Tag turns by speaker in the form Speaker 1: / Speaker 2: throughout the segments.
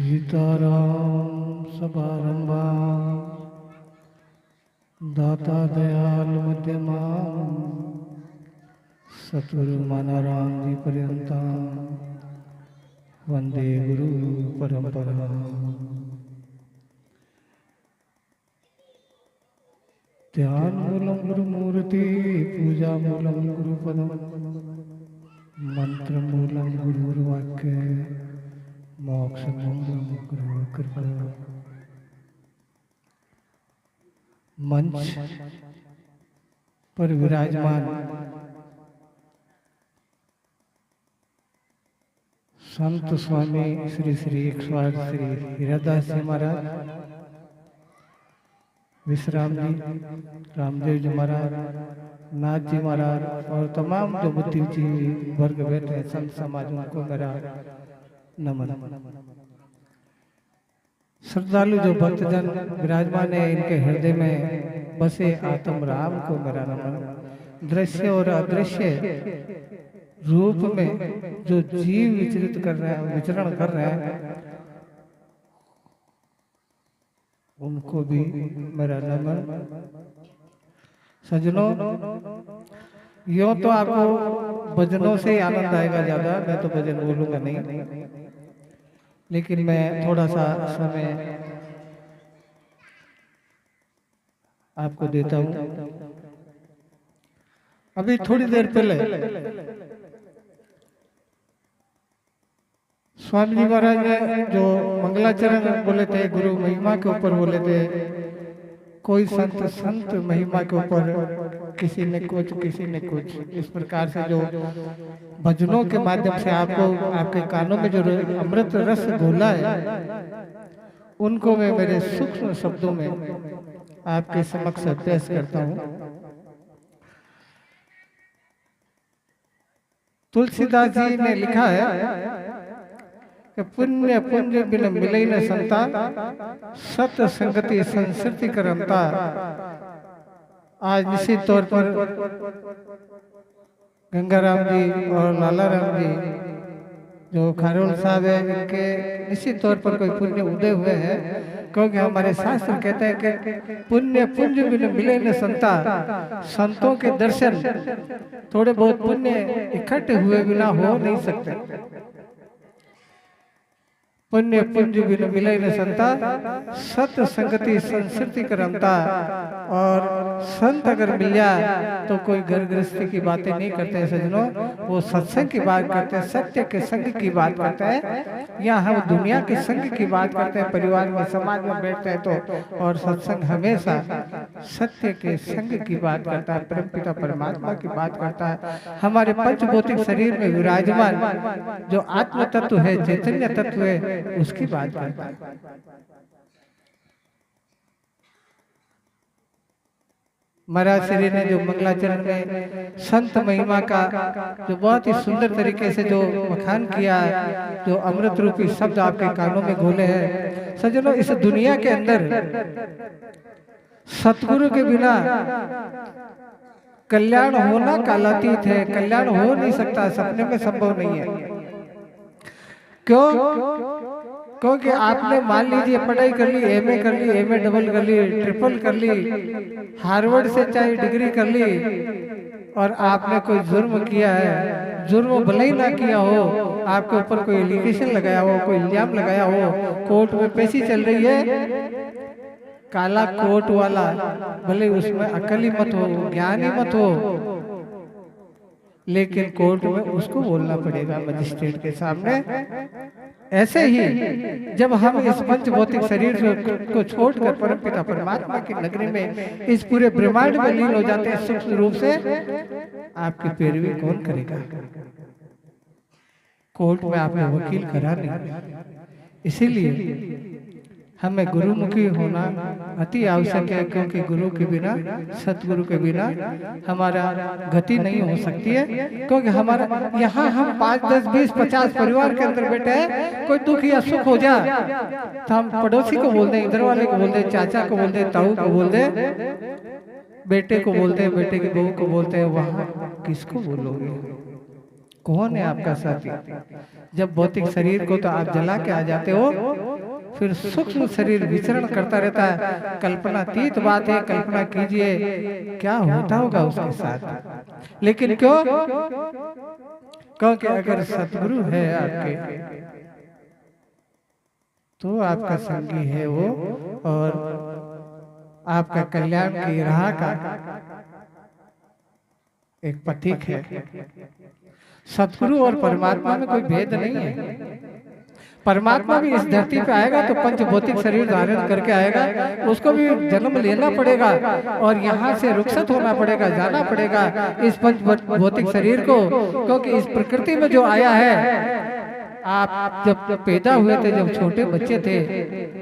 Speaker 1: सीताराम समारंभा दाता दयाल मध्यमा सतगुरु मानाराम जी पर्यंता वंदे गुरु परंपरा। ध्यान मूलम गुरु मूर्ति पूजा मूलम गुरु पदम मंत्र मूलम गुरु वाक्य मोक्ष मूलम गुरु कृपा। मंच पर विराजमान संत स्वामी श्री श्री 108 श्री हीरादास जी महाराज, विश्राम जी, रामदेव जी महाराज, नाथ जी महाराज और तमाम जो बुद्धिजीवी वर्ग बैठे हैं संत समाज, उनको मेरा नमन। श्रद्धालु जो भक्तजन विराजमान है, इनके हृदय में बसे आत्म राम को मेरा नमन। दृश्य और अदृश्य रूप में जो जीव विचरित कर रहे हैं, विचरण कर रहे हैं, उनको भी मेरा नमन। सजनों, यूं तो आपको भजनों से ही आनंद आएगा ज्यादा, मैं तो भजन बोलूंगा नहीं, लेकिन मैं थोड़ा सा समय आपको देता हूं। अभी थोड़ी देर पहले स्वामी जी महाराज ने जो मंगलाचरण बोले थे, गुरु महिमा के ऊपर बोले थे। कोई संत महिमा के ऊपर किसी ने कुछ, किसी ने कुछ, इस प्रकार से जो भजनों के माध्यम से आपको आपके कानों में जो अमृत रस घोला है, उनको मैं मेरे सूक्ष्म शब्दों में आपके समक्ष पेश करता हूँ। तुलसीदास जी ने लिखा है कि पुण्य पुंज बिन मिले न संता, सत संगति संस्कृति करंता। आज निश्चित तौर पर गंगाराम जी और लाला राम जी जो खारोल साहब है, इनके निश्चित तौर पर कोई पुण्य उदय हुए हैं, क्योंकि हमारे शास्त्र कहते हैं कि पुण्य पुंज बिन मिले न संता। संतों के दर्शन थोड़े बहुत पुण्य इकट्ठे हुए बिना हो नहीं सकते। पुण्य पुंज बिन मिले न संता, सत संगति संस्कृति करमता। और संत अगर मिल जाए तो कोई घर गृहस्थी की बातें नहीं करते हैं सजनों, वो सत्संग की बात करते हैं, सत्य के संग की बात करते हैं। या हम दुनिया के संग की बात करते हैं, परिवार में समाज में बैठते हैं तो। और सत्संग हमेशा सत्य के संग की बात करता है, परमपिता परमात्मा की बात करता है। हमारे पंचभौतिक शरीर में विराजमान जो आत्म तत्व है, चैतन्य तत्व है, उसकी बात करता है। महाराज श्री ने जो मंगलाचरण में संत महिमा का जो बहुत ही सुंदर तरीके से जो बखान किया है, जो अमृत रूपी शब्द आपके कानों में घोले हैं। सजनों, इस दुनिया के अंदर सतगुरु के बिना कल्याण होना कालातीत है, कल्याण हो नहीं सकता, सपने में संभव नहीं है। क्यों? क्योंकि आपने मान लीजिए पढ़ाई कर ली, एमए कर ली, एमए डबल कर ली, ट्रिपल कर ली, हार्वर्ड से चाहे डिग्री कर ली, और आपने कोई जुर्म किया है, जुर्म भले ही ना किया हो, आपके ऊपर कोई एलिगेशन लगाया हो, कोई इल्जाम लगाया हो, कोर्ट में पेशी चल रही है, काला कोर्ट वाला, भले उसमें अकल ही मत हो, ज्ञान ही मत हो, लेकिन कोर्ट में उसको बोलना पड़ेगा मजिस्ट्रेट के सामने। ऐसे ही जब हम इस पंच भौतिक शरीर को छोड़कर परमपिता परमात्मा की नगरी में, इस पूरे ब्रह्मांड में लीन हो जाते हैं सूक्ष्म रूप से, आपकी पैरवी कौन करेगा? कोर्ट में आपने वकील करा नहीं। इसीलिए हमें गुरुमुखी होना अति आवश्यक है, क्योंकि गुरु के बिना, सतगुरु के बिना हमारा गति नहीं हो सकती है। क्योंकि हमारा यहाँ हम 5, 10, 20, 50 परिवार के अंदर बैठे हैं, कोई दुख या सुख हो जाए तो हम पड़ोसी को बोल दें, इधर वाले को बोल दें, चाचा को बोल दें, ताऊ को बोल दें, बेटे को बोलते हैं, बेटे की बहू को बोलते हैं, वहां किसको बोलोगे? कौन है आपका साथी? जब भौतिक शरीर को तो आप जला के आ जाते हो, फिर सूक्ष्म शरीर विचरण करता रहता है। कल्पनातीत बात है, कल्पना कीजिए क्या होता होगा उसके साथ। लेकिन क्यों? क्योंकि अगर सतगुरु है आपके तो आपका संगी है वो, और आपका कल्याण की राह का एक प्रतीक है। सतगुरु और परमात्मा में कोई भेद नहीं है। परमात्मा भी इस धरती पे आएगा तो पंचभौतिक शरीर धारण करके आएगा, उसको भी जन्म लेना पड़ेगा और यहाँ से रुखसत होना पड़ेगा, जाना पड़ेगा इस पंचभौतिक शरीर को, क्योंकि इस प्रकृति में जो आया है। आप जब पैदा हुए थे, जब छोटे बच्चे थे,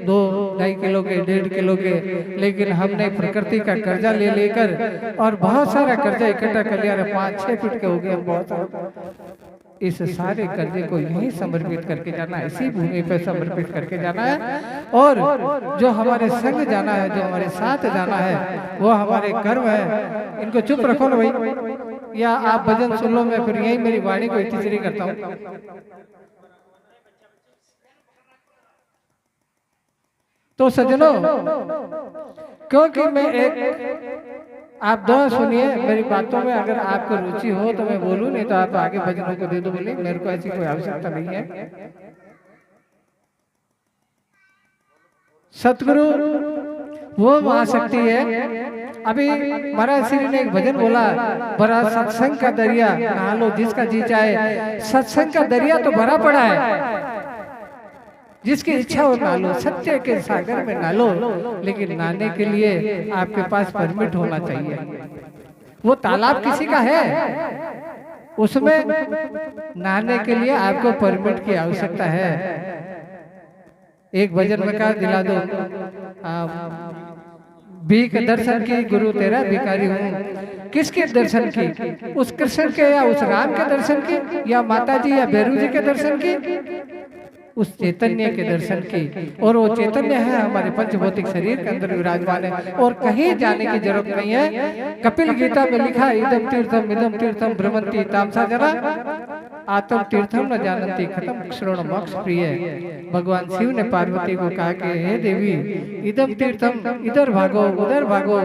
Speaker 1: 2-2.5 किलो के, 1.5 किलो के, लेकिन हमने प्रकृति का कर्जा ले लेकर और बहुत सारा कर्जा इकट्ठा कर लिया, 5-6 फीट के हो गए हम बहुत सारा। इस सारे कर्जे को यहीं समर्पित करके जाना है, इसी भूमि पर समर्पित करके जाना है। और जो हमारे संग जाना है, जो हमारे साथ जाना है, वो हमारे कर्म है। इनको चुप रखो ना भाई, या आप भजन सुन लो, मैं फिर यही मेरी वाणी को इतनी करता हूँ। तो सज्जनों, क्योंकि मैं आप दोनों सुनिए मेरी बातों में, अगर आपको रुचि हो तो मैं बोलूं, नहीं तो आप आगे भजनों को दे दो, बोले मेरे को ऐसी कोई आवश्यकता नहीं है। सतगुरु वो महाशक्ति है। अभी महाराज श्री ने एक भजन बोला, भरा सत्संग का दरिया नहा लो जिसका जी चाहे। सत्संग का दरिया तो भरा पड़ा है, जिसकी इच्छा हो नहा लो, सत्य के सागर में नहा लो, लेकिन नहाने के लिए आपके पास परमिट होना चाहिए। वो तालाब किसी का है, उसमें नहाने के लिए आपको परमिट की आवश्यकता है। एक भजन में कहा, दिला दो भीख दर्शन की गुरु तेरा भिखारी हूँ। किसके दर्शन की? उस कृष्ण के या उस राम के दर्शन की, या माता जी या भैरू जी के दर्शन की? उस चैतन्य के दर्शन की। और वो चैतन्य है हमारे पंचभौतिक शरीर के अंदर विराजमान है, और कहीं जाने की जरूरत नहीं है। कपिल गीता में लिखा, इदम तीर्थम भ्रमंती तामसा जना, आत्म तीर्थम न जानती खत्म श्रवण मोक्ष प्रिय। भगवान शिव ने पार्वती को कहा कि हे देवी, इदम तीर्थम, इधर भागो उधर भागो,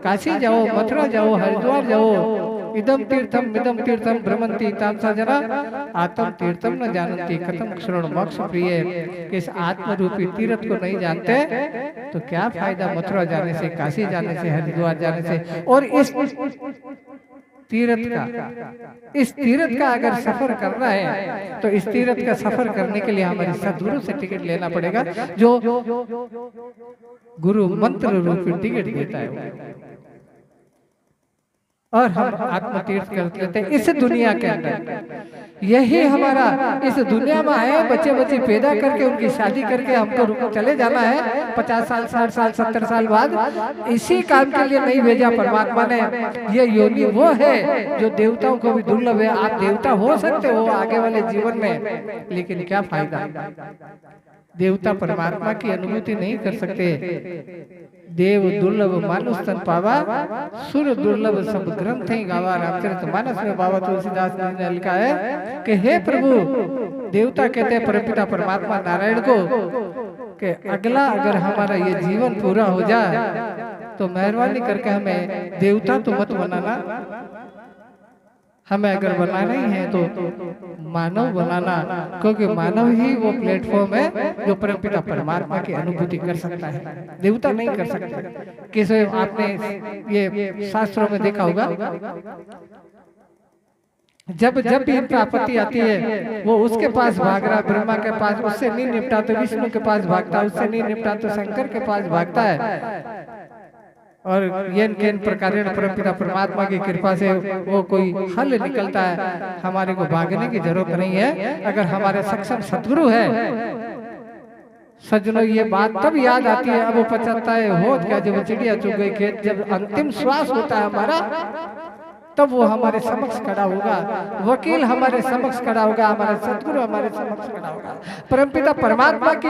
Speaker 1: काशी जाओ, मथुरा जाओ, हरिद्वार जाओ। इदम तीर्थम भ्रमंती तामसा जना, आत्म तीर्थम न जानती खत्म श्रवण मोक्ष प्रिय। इस आत्म रूपी तीर्थ को नहीं जानते तो क्या फायदा मथुरा जाने से, काशी जाने से, हरिद्वार जाने से। और इस तीर्थ का अगर सफर करना है तो इस तीर्थ का सफर करने के लिए हमारे सद्गुरु से टिकट लेना पड़ेगा, जो गुरु मंत्र रूपी टिकट देता है। और हम आत्म तीर्थ कर लेते हैं इस दुनिया के अंदर। यही हमारा इस दुनिया में आए, बच्चे बच्चे पैदा करके उनकी शादी करके हमको चले जाना है 50 साल, 60 साल, 70 साल बाद। इसी काम के लिए नहीं भेजा परमात्मा ने। ये योनि वो है जो देवताओं को भी दुर्लभ है। आप देवता हो सकते हो आगे वाले जीवन में, लेकिन क्या फायदा? देवता परमात्मा की अनुभूति नहीं कर सकते। देव दुर्लभ मानुष तन पावा, सुर दुर्लभ सब ग्रंथ ही गावा। रामचरितमानस में बाबा तुलसीदास जी ने लिखा है कि हे प्रभु, देवता कहते हैं परमपिता परमात्मा नारायण को कि अगला अगर हमारा ये जीवन पूरा हो जाए तो मेहरबानी करके हमें देवता तो मत बनाना, हमें अगर बनाना ही है तो मानव बनाना, क्योंकि मानव ही वो प्लेटफॉर्म है जो परमपिता परमात्मा की अनुभूति कर सकता है, देवता नहीं कर सकता। कैसे आपने ये शास्त्रों में देखा होगा, जब भी इनका आपत्ति आती है वो उसके पास भाग रहा, ब्रह्मा के पास, उससे नहीं निपटा तो विष्णु के पास भागता है, उससे नहीं निपटा तो शंकर के पास भागता है। और ये प्रकार परमपिता परमात्मा की कृपा से वो कोई हल निकलता है। हमारे को भागने की जरूरत नहीं है अगर हमारे सक्षम सतगुरु है। सज्जनों, ये बात तब याद आती है, अब वो पछताता है हो क्या जब चिड़िया चुग गई खेत। जब अंतिम श्वास होता है हमारा, तब वो हमारे समक्ष खड़ा होगा, वकील हमारे समक्ष खड़ा होगा, हमारे सतगुरु हमारे समक्ष खड़ा होगा। परमपिता परमात्मा की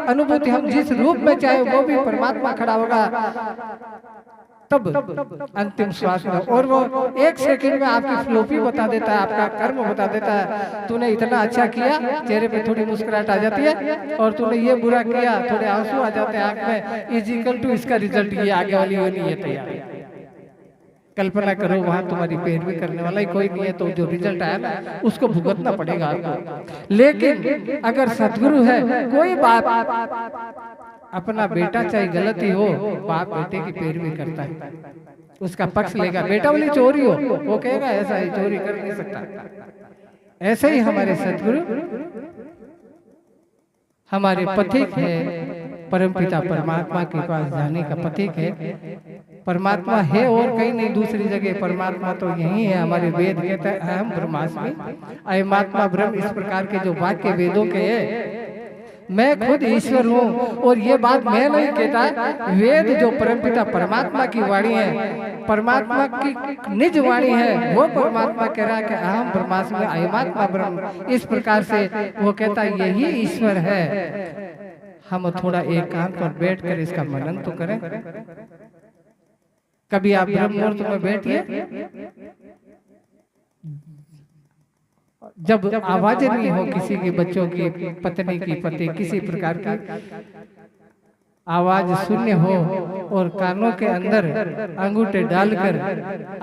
Speaker 1: अनुभूति हम जिस रूप में चाहे वो भी परमात्मा खड़ा होगा। तब अंतिम श्वास में, और वो 1 सेकंड में आपकी फ्लोपी बता देता है, आपका कर्म बता देता है। तूने इतना अच्छा किया, चेहरे पे थोड़ी मुस्कुराहट आ जाती है, और तूने ये बुरा किया, थोड़े आंसू आ जाते हैं आंख में, इज इक्वल टू इसका रिजल्ट ये आगे वाली वो नहीं है तैयार। कल्पना करो वहां तुम्हारी पैरवी करने वाला ही कोई नहीं है, तो जो रिजल्ट आया ना उसको भुगतना पड़ेगा आपको। लेकिन अगर सदगुरु है, कोई बाप अपना बेटा चाहे गलती हो, बाप बेटे की पैरवी करता है, उसका पक्ष लेगा। बेटा बोली चोरी हो, वो कहेगा ऐसा ही, चोरी कर नहीं सकता। ऐसे ही हमारे सदगुरु हमारे पथिक है, परमपिता परमात्मा के पास जाने का पथिक है। परमात्मा है और कहीं नहीं, दूसरी जगह परमात्मा तो यही है। हमारे वेद कहता है अहम ब्रह्मास्मि अयमात्मा ब्रह्म, इस प्रकार के जो वाक्य वेदों के है, मैं खुद ईश्वर हूँ। और ये बात मैं नहीं कहता, वेद जो परमपिता परमात्मा की वाणी है, परमात्मा की निज वाणी है, वो परमात्मा कह रहा है कि अहम ब्रह्मास्मि अयमात्मा ब्रह्म। इस प्रकार से वो कहता है यही ईश्वर है। हम थोड़ा एकांत पर बैठकर इसका मनन तो करें। कभी आप ब्रह्म मुहूर्त में बैठिए, जब आवाज नहीं हो किसी के बच्चों की, पत्नी की, पति किसी प्रकार की आवाज शून्य हो, और कानों के अंदर अंगूठे डालकर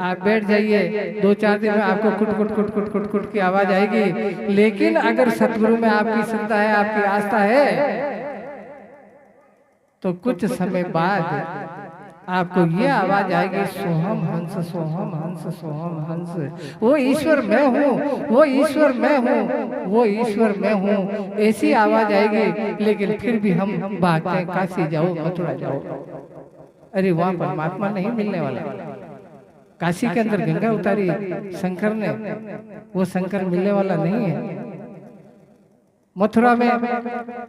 Speaker 1: आप बैठ जाइए, 2-4 दिन में आपको कुट कुट कुट कुट कुट कुट की आवाज आएगी। लेकिन अगर सतगुरु में आपकी श्रद्धा है, आपकी आस्था है, तो कुछ समय बाद आपको ये आवाज आएगी, सोहम हंस सोहम हंस सोहम हंस। वो ईश्वर मैं हूँ, वो ईश्वर मैं हूँ, वो ईश्वर मैं हूँ, ऐसी आवाज आएगी। लेकिन फिर भी हम भागते हैं, काशी जाओ, मथुरा जाओ। अरे वहाँ परमात्मा नहीं मिलने वाला। काशी के अंदर गंगा उतारी शंकर ने, वो शंकर मिलने वाला नहीं है। मथुरा में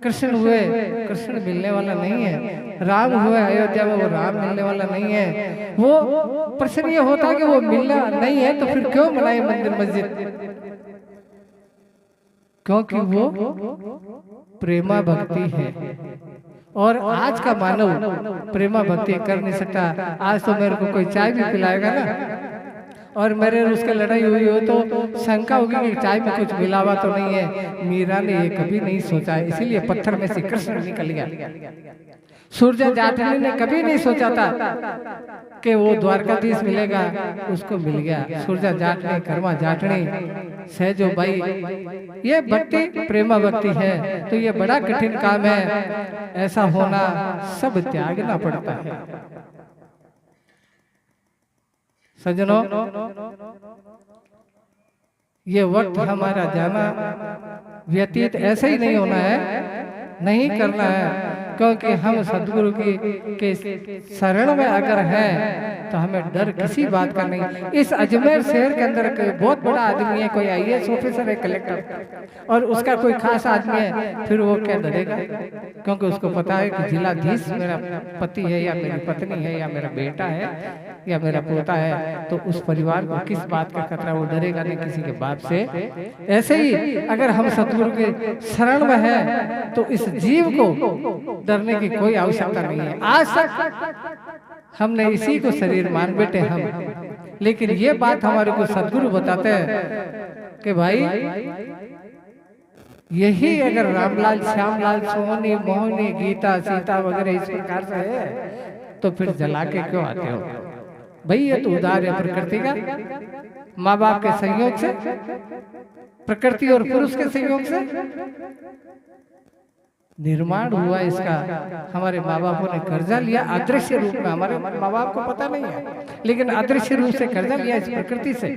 Speaker 1: कृष्ण हुए, कृष्ण मिलने वाला नहीं है। राम हुए अयोध्या में, वो राम मिलने वाला नहीं है। वो प्रश्न ये होता कि वो मिलना नहीं है तो फिर क्यों बनाए मंदिर मस्जिद? क्योंकि वो प्रेमा भक्ति है। और आज का मानव प्रेमा भक्ति कर नहीं सकता। आज तो मेरे को कोई चाय भी पिलाएगा ना, और मेरे उसके लड़ाई हुई हो तो शंका होगी कि चाय में कुछ मिलावा तो नहीं है। मीरा ने ये कभी नहीं सोचा, इसीलिए पत्थर में से कृष्ण निकल गया। सूरजा जाटनी ने कभी नहीं सोचा था कि वो द्वारकाधीश मिलेगा, उसको मिल गया। सूरजा जाटनी, कर्मा जाटनी, सहजो बाई, ये भक्ति प्रेमा भक्ति है। तो ये बड़ा कठिन काम है, ऐसा होना सब त्यागना पड़ता है। सज्जनों, ये वक्त हमारा जाना व्यतीत ऐसे ही नहीं होना है, नहीं करना है। क्योंकि हम सदगुरु के शरण में अगर हैं तो हमें डर किसी बात का नहीं। इस अजमेर शहर के अंदर कोई बहुत बड़ा आदमी है, कोई IAS ऑफिसर है, कलेक्टर, और उसका कोई खास आदमी है, फिर वो क्या डरेगा? क्योंकि उसको पता है कि जिलाधीश मेरा पति है, या मेरी पत्नी है, या मेरा बेटा है, या मेरा पोता है। तो उस परिवार को किस बात का खतरा? वो डरेगा नहीं किसी के बाप से। ऐसे ही अगर हम सतगुरु के शरण में हैं तो इस जीव को डरने की कोई आवश्यकता नहीं है। आज तक हमने इसी को शरीर मान बैठे हम, लेकिन ये बात हमारे को सदगुरु बताते हैं कि भाई यही अगर रामलाल, श्यामलाल, सोहनी, मोहनी, गीता, सीता वगैरह इस प्रकार से है तो फिर जला के क्यों आते हो भाई? ये तो उदार है प्रकृति का, माँ बाप के संयोग से, प्रकृति और पुरुष के संयोग से निर्माण हुआ इसका। हमारे माँ बापों ने कर्जा लिया अदृश्य रूप में, हमारे माँ बाप को पता नहीं है, लेकिन अदृश्य रूप से कर्जा लिया इस प्रकृति से।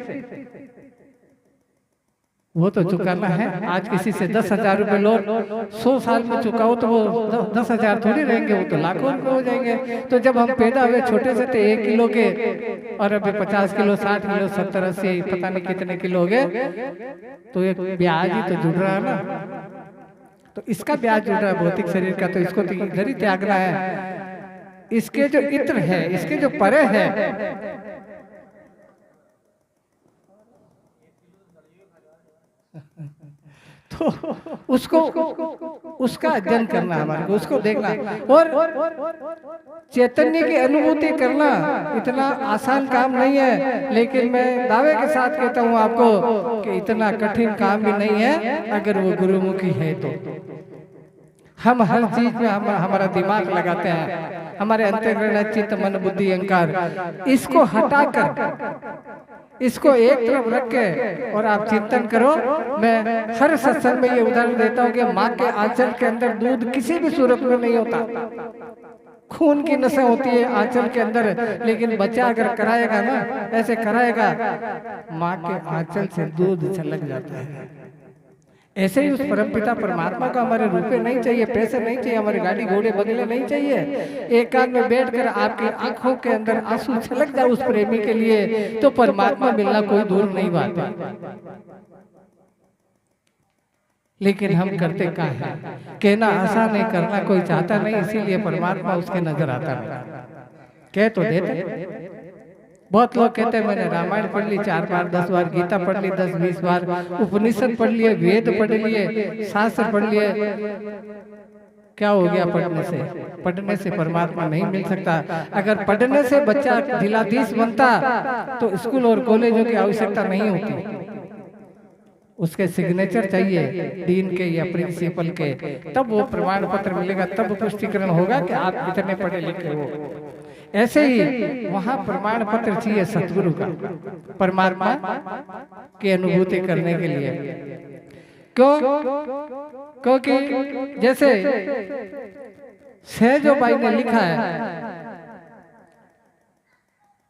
Speaker 1: वो तो चुकाना है। आज किसी से 10,000 रुपए लोन 100 साल में चुकाओ तो वो 10,000 थोड़ी रहेंगे, वो तो लाखों रुपए हो जाएंगे। तो जब हम पैदा हुए छोटे से थे 1 किलो के, और अभी 50 किलो, 60 किलो, 70, 80 पता नहीं कितने किलो हो गए, तो एक ब्याज ही तो जुड़ रहा है ना। तो इसका ब्याज जुड़ रहा है भौतिक शरीर का, तो इसको तो इधर ही त्यागना है। इसके जो इत्र है, इसके जो परे है, उसको उसका अध्ययन करना, हमारे को उसको देखना और चैतन्य की अनुभूति करना इतना आसान काम नहीं है। लेकिन मैं दावे के साथ कहता हूँ आपको कि इतना कठिन काम भी नहीं है अगर वो गुरुमुखी है तो। हम हर चीज में हमारा दिमाग लगाते हैं, हमारे अंतःकरण चित्त मन बुद्धि अहंकार, इसको हटाकर इसको एक तरफ रख के और आप चिंतन करो। मैं हर सत्संग में ये उदाहरण देता हूँ कि माँ के आंचल के अंदर दूध किसी भी सूरत में नहीं होता, खून की नसें होती है आंचल के अंदर, लेकिन बच्चा अगर कराएगा ना, ऐसे कराएगा, माँ के आंचल से दूध छलक जाता है। ऐसे ही उस परमपिता परमात्मा को हमारे रुपए नहीं चाहिए, पैसे नहीं चाहिए, हमारी गाड़ी घोड़े बंगले नहीं चाहिए। एक कान में बैठकर आपकी आंखों के अंदर आंसू छलक जाए उस प्रेमी के लिए, तो परमात्मा मिलना कोई दूर नहीं बात है। लेकिन हम करते क्या है, कहना आसान है, करना कोई चाहता नहीं, इसीलिए परमात्मा उसके नजर आता नहीं। कह तो देते, बहुत लोग कहते हैं मैंने रामायण पढ़ ली 4 बार 10 बार, गीता पढ़ ली 10-20 बार, उपनिषद पढ़ लिए, वेद पढ़ लिए, शास्त्र पढ़ लिए, क्या हो गया पढ़ने से? पढ़ने से परमात्मा नहीं मिल सकता। अगर पढ़ने से बच्चा जिलाधीश बनता तो स्कूल और कॉलेजों की आवश्यकता नहीं होती, उसके सिग्नेचर चाहिए डीन के या प्रिंसिपल के, तब वो प्रमाण पत्र मिलेगा, तब पुष्टिकरण होगा कि आप इतने पढ़े लिखे हो। ऐसे ही वहां प्रमाण पत्र चाहिए सतगुरु का, परमात्मा की अनुभूति करने के लिए। क्यों? क्योंकि जैसे सहजो भाई ने लिखा है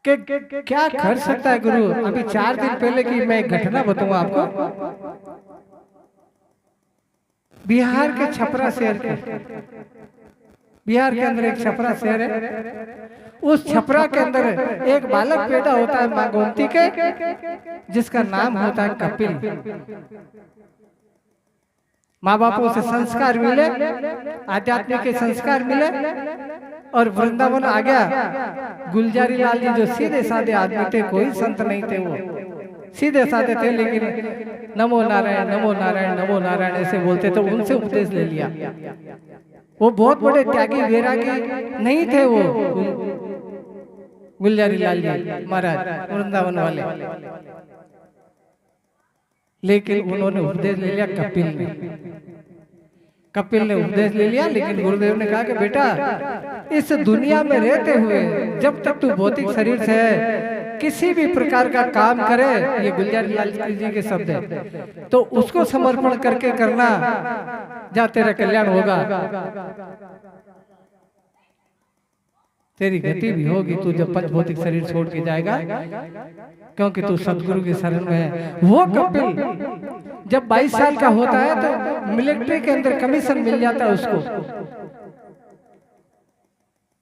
Speaker 1: कि क्या कर सकता है गुरु। अभी 4 दिन पहले की मैं घटना बताऊंगा आपको। बिहार के छपरा शहर के, बिहार के अंदर एक छपरा शहर है, उस छपरा के अंदर एक बालक पैदा होता है मां गोमती के, जिसका नाम होता है कपिल। माँ बापों से संस्कार मिले, आध्यात्मिक के संस्कार मिले और वृंदावन आ गया। गुलजारी लाल जी जो सीधे साधे आदमी थे, कोई संत नहीं थे, वो सीधे साधे थे, लेकिन नमो नारायण नमो नारायण नमो नारायण ऐसे बोलते, तो उनसे उपदेश ले लिया। वो बहुत बड़े त्यागी वैरागी नहीं थे वो गुलजारी लाल जी महाराज वृंदावन वाले, लेकिन उन्होंने उपदेश ले लिया कपिल ने। कपिल ने उपदेश ले लिया, लेकिन गुरुदेव ने कहा कि बेटा इस दुनिया में रहते हुए जब तक तू भौतिक शरीर से है, किसी भी प्रकार का काम करे, ये गुलजारी लाल जी के शब्द है, तो उसको समर्पण करके करना, जा तेरा कल्याण होगा, तेरी गति भी होगी, तू जब पंच भौतिक शरीर छोड़ के जाएगा, क्योंकि तू सतगुरु की शरण में है। वो कपिल जब 22 साल का होता है तो मिलिट्री के अंदर कमीशन मिल जाता है उसको,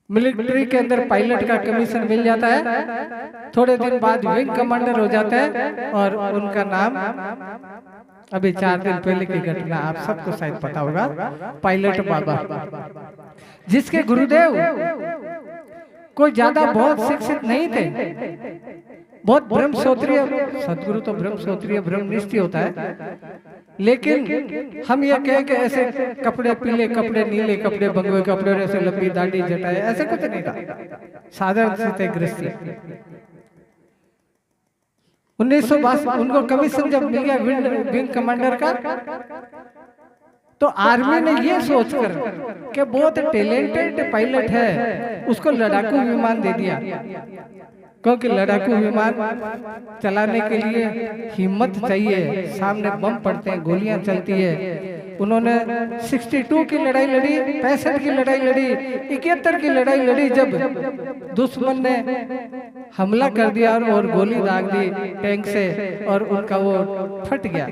Speaker 1: मिलिट्री के अंदर पायलट का कमीशन मिल जाता है। थोड़े दिन बाद विंग कमांडर हो जाता है और उनका नाम, अभी 4 दिन पहले की घटना आप सबको शायद पता होगा, पायलट बाबा, जिसके गुरुदेव कोई ज्यादा बहुत शिक्षित नहीं थे, बहुत ब्रह्मश्रोत्रिय, सदगुरु तो ब्रह्मश्रोत्रिय ब्रह्मनिष्ठ होता है, लेकिन हम ये कहें कि ऐसे कपड़े पीले कपड़े नीले कपड़े बंगवे कपड़े ऐसे लंबी दाढ़ी जटाए ऐसे कुछ नहीं था, साधारण से थे गृहस्थी। 1962 उनको कमीशन जब मिल गया विंग कमांडर का, तो आर्मी ने ये सोचकर कि बहुत टैलेंटेड पायलट है, उसको लड़ाकू विमान दे दिया, क्योंकि लड़ाकू विमान चलाने के लिए हिम्मत चाहिए, सामने बम पड़ते हैं, गोलियां चलती है। उन्होंने 62 की लड़ाई लड़ी, 65 की लड़ाई लड़ी, 71 की लड़ाई लड़ी, जब दुश्मन ने हमला कर दिया और गोली दाग दी टैंक से और उनका वो फट गया,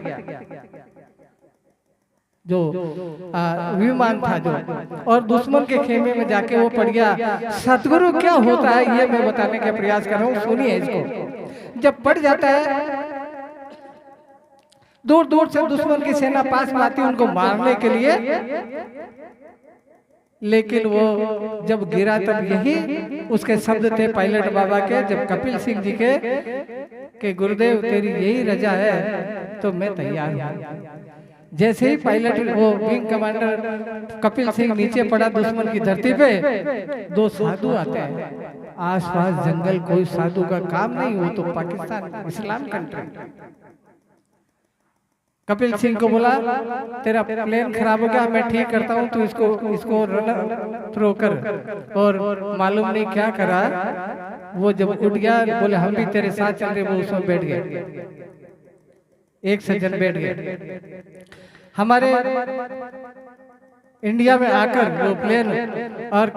Speaker 1: जो विमान था जो, और दुश्मन के खेमे में जाके वो पड़ गया। सतगुरु क्या होता है ये मैं बताने का प्रयास कर रहा हूँ, सुनिए इसको। जब पड़ जाता है, दूर दूर से दुश्मन की सेना पास में आती उनको मारने के लिए, लेकिन वो जब गिरा तब यही उसके शब्द थे पायलट बाबा के, जब कपिल सिंह जी के गुरुदेव तेरी यही रजा है तो मैं तैयार हूँ। जैसे ही पायलट वो विंग कमांडर कपिल सिंह नीचे पड़ा दुश्मन की धरती पे, दो साधु आते हैं। आसपास जंगल, कोई साधु का काम नहीं, वो तो पाकिस्तान इस्लाम कंट्री। कपिल सिंह को बोला तेरा प्लेन खराब हो गया, मैं ठीक करता हूँ, तू इसको रन थ्रो कर। और मालूम नहीं क्या करा, वो जब उठ गया बोले हम भी तेरे साथ चल रहे, वो उसमें बैठ गए, एक सज्जन बैठ गए। हमारे इंडिया में आकर वो प्लेन और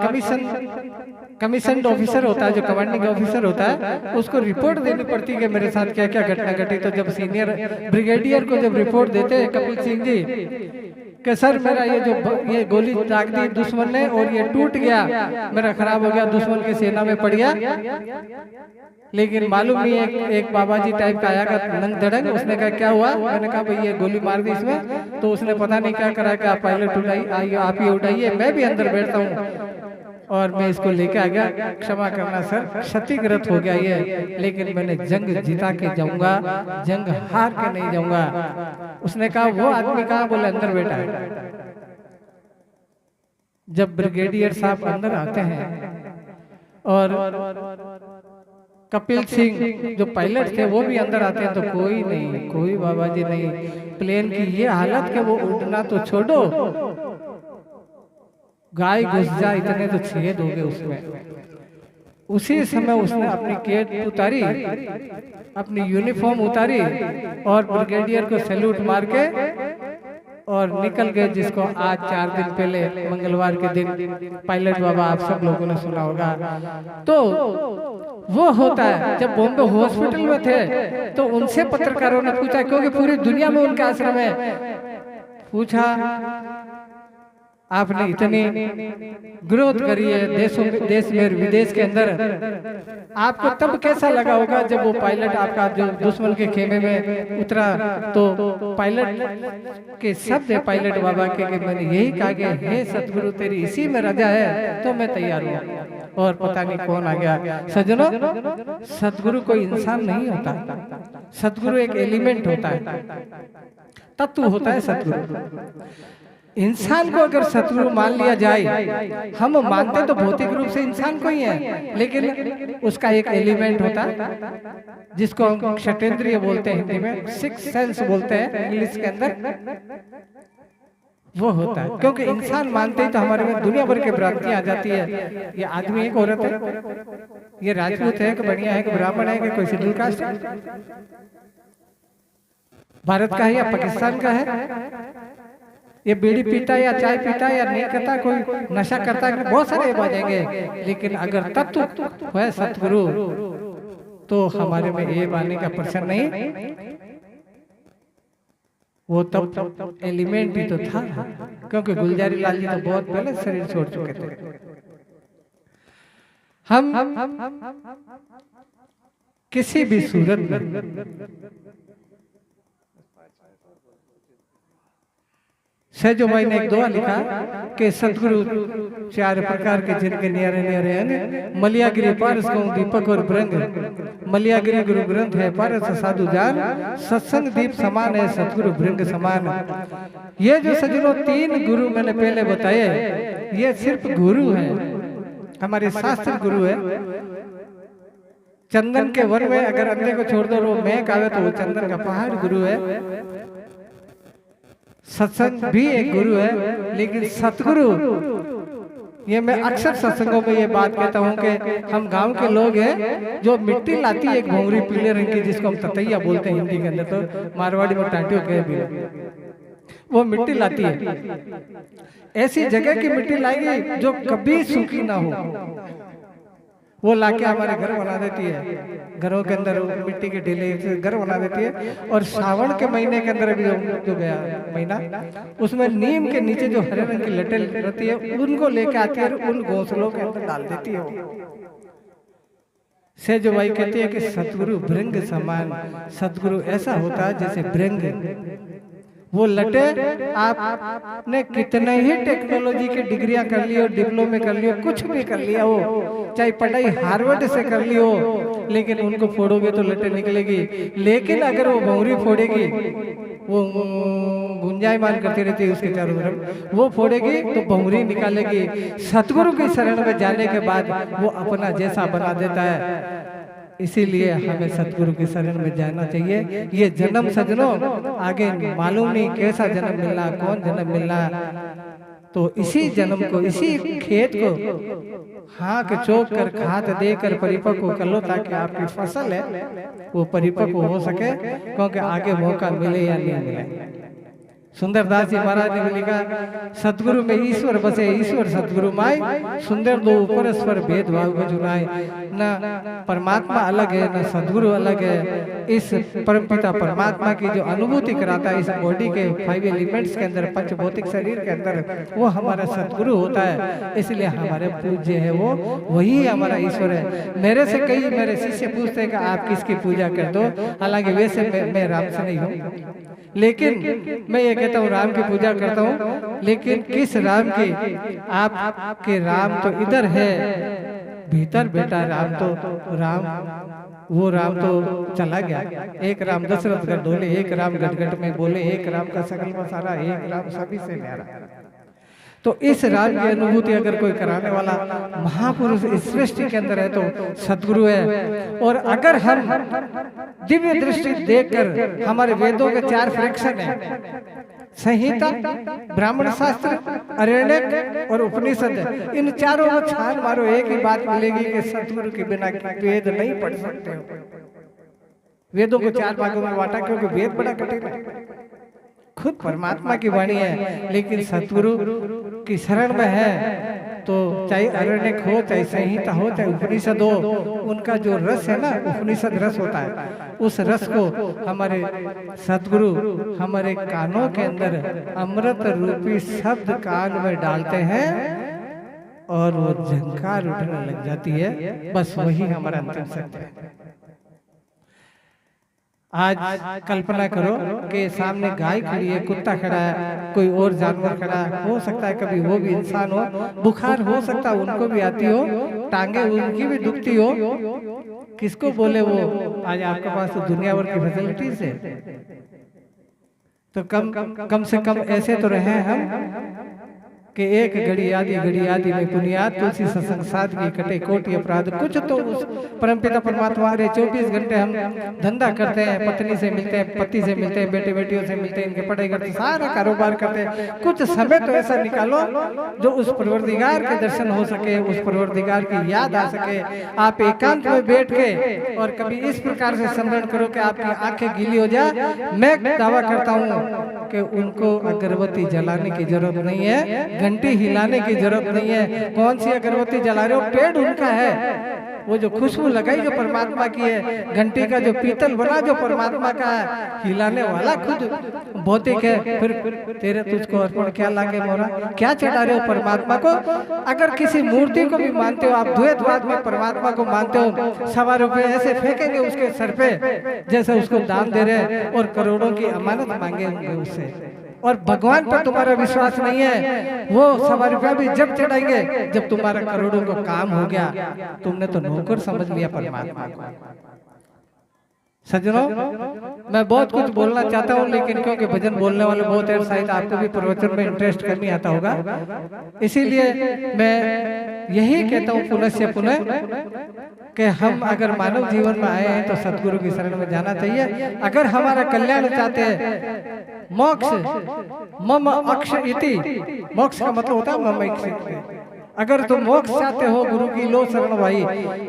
Speaker 1: कमीशन ऑफिसर होता है, जो कमांडिंग ऑफिसर होता है, उसको रिपोर्ट देनी पड़ती है कि मेरे साथ क्या क्या घटना घटी। तो जब सीनियर ब्रिगेडियर को जब रिपोर्ट देते हैं कपिल सिंह जी कि सर मेरा ये गोली दाग दी दुश्मन ने और ये टूट गया, मेरा खराब हो गया, दुश्मन की सेना में पड़ गया, लेकिन मालूम नहीं एक बाबा जी टाइप का आया नंग धड़ंग, उसने कहा क्या हुआ, मैंने कहा भाई ये गोली मार दी इसमें, तो उसने पता नहीं क्या करा कि आप पायलट उठाइए, आप ही उठाइए, मैं भी अंदर बैठता हूँ और मैं इसको लेके आ गया, क्षमा करना सर, क्षतिग्रस्त हो गया ये, लेकिन मैंने जंग जीता के जाऊंगा, जंग हार के नहीं जाऊंगा। उसने कहा वो आदमी कहाँ, बोले अंदर बैठा है। जब ब्रिगेडियर साहब अंदर आते हैं और कपिल सिंह जो पायलट थे वो भी अंदर आते हैं, तो कोई नहीं, कोई बाबा जी नहीं। प्लेन की ये हालत कि वो उड़ना तो छोड़ो, गाय घुस जाए इतने तो छेद हो गए उसमें। उसी समय उसने अपनी केट उतारी, अपनी यूनिफॉर्म उतारी और ब्रिगेडियर को सैल्यूट मार के और निकल गए, जिसको आज 4 दिन पहले मंगलवार के दिन पायलट बाबा आप सब लोगों ने सुना होगा। तो वो होता है जब बॉम्बे हॉस्पिटल में थे तो उनसे पत्रकारों ने पूछा, क्योंकि पूरी दुनिया में उनका आश्रम है, पूछा आपने इतनी ग्रोथ करी है देश में विदेश के अंदर, आपको तब कैसा लगा होगा जब वो पायलट आपका जो दुश्मन के खेमे में उतरा, तो पायलट के शब्द है पायलट बाबा के कि मैंने यही कहा कि हे सतगुरु तेरी इसी में रजा है तो मैं तैयार हूँ। और पता नहीं कौन आ गया। सज्जनों, सतगुरु कोई इंसान नहीं होता, सतगुरु एक एलिमेंट होता है, तत्व होता है सतगुरु। इंसान को अगर सतगुरु मान लिया जाए, हम मानते तो भौतिक रूप से इंसान को ही है, लेकिन उसका एक एलिमेंट होता है जिसको हम क्षतेंद्रिय बोलते हैं, हिंदी में सिक्स सेंस बोलते हैं, इंग्लिश के अंदर वो होता है। क्योंकि इंसान मानते ही तो हमारे में दुनिया भर की भ्रांतियां आ जाती है। ये आदमी एक औरत है, ये राजपूत है कि बढ़िया है कि ब्राह्मण है कि कोई शेड्यूल कास्ट है, भारत का है या पाकिस्तान का है, ये बीड़ी पीता या चाय पीता या नहीं करता, कोई नशा करता है, बहुत सारे बाजेंगे, लेकिन अगर तत्व है सतगुरु तो हमारे में ये मानने का प्रश्न नहीं, वो तब एलिमेंट ही तो था। क्योंकि गुलजारी लाल जी तो बहुत पहले शरीर छोड़ चुके थे। हम किसी भी सूरत में सहजो भाई ने एक दुआ लिखा कि सतगुरु 4 प्रकार के जिनके न्यारे न्यारे अंग, मलियागिरी पारस कहूं दीपक और ब्रंग, मलियागिरी गुरु ग्रंथ है पारस साधु जान, सत्संग दीप समान है सतगुरु भृंग समान। ये जो सज्जनों 3 गुरु मैंने पहले बताए, ये सिर्फ गुरु है, हमारे शास्त्र गुरु है। चंदन के वन में अगर अंधे को छोड़ दो वो महक आवे तो वो चंदन का पहाड़ गुरु है। सत्संग भी एक गुरु है, लेकिन सतगुरु, ये मैं अक्सर सत्संगों में ये बात कहता हूँ कि हम गांव के लोग हैं जो मिट्टी लाती है एक भोंगरी पीले रंग की, जिसको हम ततैया बोलते हैं हिंदी के अंदर, तो मारवाड़ी में टाटियो कहे भी, वो मिट्टी लाती है। ऐसी जगह की मिट्टी लाएगी जो कभी सूखी ना हो, वो लाके हमारे घर बना देती है, घरों के अंदर मिट्टी के ढीले से घर बना देती है। और सावन के महीने के अंदर अभी जो गया महीना, उसमें नीम के नीचे जो हरे रंग की लटें रहती है उनको लेके आती है और उन घोंसलों के अंदर डाल देती है। से जो भाई कहती है कि सतगुरु भृंग समान, सतगुरु ऐसा होता है जैसे भृंग। वो लटे आपने कितने ही टेक्नोलॉजी की डिग्रियां कर ली हो, डिप्लोमे कर लियो, कुछ भी कर लिया हो, चाहे पढ़ाई हार्वर्ड से कर ली हो, लेकिन उनको फोड़ोगे तो लटे निकलेगी। लेकिन अगर वो भौंरी फोड़ेगी वो गुंजायमान करती रहती है उसके चारों तरफ, वो फोड़ेगी तो भंवरी निकालेगी। सतगुरु की शरण में जाने के बाद वो अपना जैसा बना देता है। इसीलिए हमें सतगुरु की शरण में जाना चाहिए। ये जन्म सजनों आगे मालूम नहीं कैसा जन्म मिलना, कौन जन्म मिलना, तो इसी जन्म को, इसी खेत को हाँक चौक कर खाद देकर परिपक्व कर लो, ताकि आपकी फसल है वो परिपक्व हो सके, क्योंकि आगे मौका मिले या नहीं मिले। सुंदरदास जी महाराज ने भी लिखा, सतगुरु में ईश्वर बसे, ईश्वर सतगुरु माय, सुंदर दो परस्पर भेदभाव बजुनाए। न परमात्मा अलग है, न सतगुरु अलग है। इस परमपिता परमात्मा की जो अनुभूति कराता है इस बॉडी के 5 एलिमेंट्स के अंदर, पंच भौतिक शरीर के अंदर, वो हमारा सतगुरु होता है। इसलिए हमारे पूज्य है वो, वही हमारा ईश्वर है। मेरे से कई मेरे शिष्य पूछते हैं कि आप किसकी पूजा कर दो, हालांकि वैसे मैं राम से नहीं हूँ, लेकिन मैं ये कहता हूँ राम की पूजा करता हूँ, लेकिन किस राम की? आपके राम तो इधर है भीतर बेटा, राम तो राम, वो राम तो चला गया। एक राम दशरथ कर डोले, एक राम गटगट में बोले, एक राम का सकल मसारा, एक राम सभी से न्यारा। तो इस राम की अनुभूति अगर कोई कराने वाला महापुरुष इस सृष्टि के अंदर है तो सतगुरु है। और अगर हम दिव्य दृष्टि देखकर, हमारे वेदों के 4 फ्रैक्शन है, संहिता, ब्राह्मण शास्त्र, अरण्यक और उपनिषद, इन चारों को छान मारो, एक ही बात मिलेगी कि सतगुरु के बिना वेद नहीं पढ़ सकते हो। वेदों को 4 भागों में बांटा क्योंकि वेद बड़ा कठिन है, खुद परमात्मा की वाणी है, लेकिन सतगुरु की शरण में है तो चाहे अरण्यक हो, चाहे संहिता हो, चाहे उपनिषद हो, उनका जो रस है ना, उपनिषद रस होता है, उस रस को हमारे सतगुरु हमारे कानों के अंदर अमृत रूपी शब्द कान में डालते हैं और वो झंकार उठने लग जाती है। बस वही हमारा अंतिम सत्य है। आज कल्पना करो कि सामने गाय खड़ी है, कुत्ता खड़ा है, कोई और जानवर खड़ा है, हो सकता है कभी वो भी इंसान हो, बुखार हो सकता है उनको भी आती हो, टांगे उनकी भी दुखती हो, किसको बोले वो आज आपके पास तो दुनिया भर की फैसिलिटीज है। तो कम से कम ऐसे तो रहे हम कि एक घड़ी आदि में पुनियाद, तुलसी सत्संग सादगी कटे कोटि अपराध। कुछ तो उस परमपिता परमात्मा रे 24 घंटे हम धंधा करते हैं, पत्नी से मिलते हैं, पति से मिलते हैं, बेटे बेटियों से मिलते हैं, इनके पढ़ाई करते हैं, सारा कारोबार करते हैं। कुछ समय तो ऐसा निकालो जो उस परवरदिगार के दर्शन हो सके, उस परवरदिगार की याद आ सके। आप एकांत में बैठ के और कभी इस प्रकार से स्मरण करो कि आपकी आंखें गीली हो जाए। मैं दावा करता हूँ कि उनको अगरबत्ती जलाने की जरूरत नहीं है, घंटी हिलाने की जरूरत नहीं है। कौन सी अगरबत्ती जला रहे हो? पेड़ उनका है, वो जो खुशबू लगाई जो परमात्मा की है, घंटी का जो पीतल बना जो परमात्मा का है, हिलाने वाला खुद भौतिक है। फिर तेरे तुझको अर्पण क्या लागे मोरा, क्या चढ़ा रहे हो परमात्मा को? अगर किसी मूर्ति को भी मानते हो आप, द्वैतवाद में परमात्मा को मानते हो, 1.25 रुपए ऐसे फेंकेंगे उसके सर पे जैसे उसको दान दे रहे और करोड़ों की अमानत मांगे होंगे उससे। और भगवान पर तुम्हारा विश्वास नहीं है, वो 1.25 रुपया भी जब चढ़ाएंगे जब तुम्हारा करोड़ों का काम हो गया। तुमने तो नौकर समझ लिया परमात्मा को। सज्जनों, मैं बहुत कुछ बोलना चाहता हूँ, लेकिन क्योंकि भजन बोलने वाले बहुत है, शायद आपको भी प्रवचन में इंटरेस्ट करनी आता होगा, इसीलिए मैं यही कहता हूँ पुनः से पुनः कि हम अगर मानव जीवन में आए हैं तो सतगुरु की शरण में जाना चाहिए। अगर हमारा कल्याण चाहते हैं, मोक्ष मम अक्ष इति, मोक्ष का मतलब होता है मम अक्ष इति। अगर तुम मोक्ष चाहते हो गुरु की लो शरण भाई,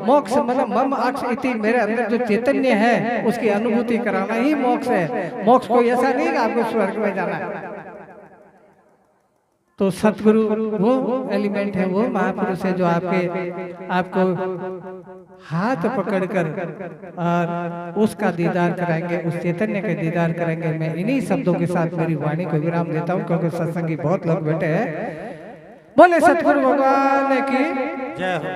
Speaker 1: मोक्ष मतलब मम अक्ष इति, मेरे अंदर जो चैतन्य है उसकी अनुभूति कराना ही मोक्ष है। मोक्ष कोई ऐसा नहीं कि आपको स्वर्ग में जाना है। तो सतगुरु वो एलिमेंट है, वो महापुरुष है जो आपको हाथ पकड़कर और उसका दीदार कराएंगे, उस चैतन्य का दीदार करेंगे। मैं इन्हीं शब्दों के साथ मेरी वाणी को विराम देता हूँ, क्योंकि सत्संगी बहुत लोग बैठे हैं। बोले सतगुरु भगवान की जय हो।